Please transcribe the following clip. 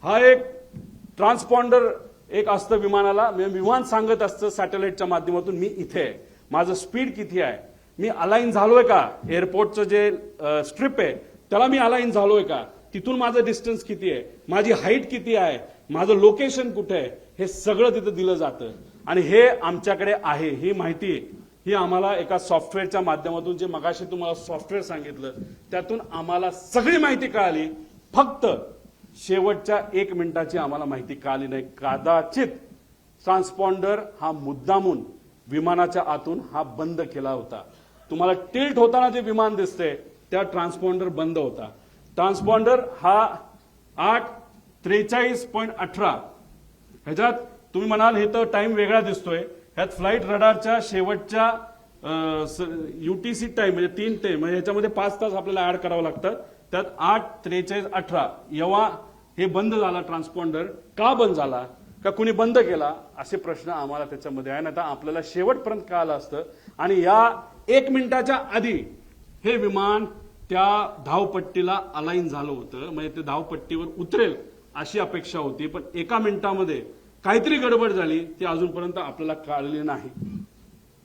हा एक ट्रान्सपॉन्डर एक असतं विमानाला, विमान सांगत असतं सॅटेलाइटच्या माध्यमातून मी इथे आहे, माझं स्पीड किती आहे, मी अलाइन झालोय का, एअरपोर्टचं जे स्ट्रिप आहे त्याला मी अलाइन झालोय का, तिथून माझं डिस्टन्स किती आहे, माझी हाईट किती आहे, माझं लोकेशन कुठे आहे, हे सगळं तिथं दिलं जातं. आणि हे आमच्याकडे आहे, ही माहिती ही आम्हाला एका सॉफ्टवेअरच्या माध्यमातून, जे मगाशी तुम्हाला सॉफ्टवेअर सांगितलं त्यातून आम्हाला सगळी माहिती कळाली. फक्त शेवटच्या 1 मिनिटाची आम्हाला माहिती कळाली नाही. कदाचित ट्रान्सपॉन्डर हा मुद्दामून विमानाच्या आतून हा बंद केला होता. तुम्हाला टिल्ट होताना जे विमान दिसते त्या ट्रान्सपॉन्डर बंद होता. ट्रान्सपॉन्डर हा 8:43.18 ह्याच्यात तुम्ही म्हणाल हे तर टाइम वेगळा दिसतोय, ह्यात फ्लाईट रडारच्या शेवटच्या UTC टाइम म्हणजे 3 ते म्हणजे ह्याच्यामध्ये 5 तास आपल्याला ऍड करावं लागतं. त्यात 8:43.18 जेव्हा हे बंद झाला ट्रान्सपॉन्डर, का बंद झाला, का कुणी बंद केला, असे प्रश्न आम्हाला त्याच्यामध्ये आहे. ना तर आपल्याला शेवटपर्यंत कळालं असतं. आणि या 1 मिनिटाच्या आधी हे विमान त्या धावपट्टीला अलाइन झालं होतं, म्हणजे ते धावपट्टीवर उतरेल अशी अपेक्षा होती. पण 1 मिनिटामध्ये काहीतरी गडबड झाली, ती अजूनपर्यंत आपल्याला कळलेली नाही.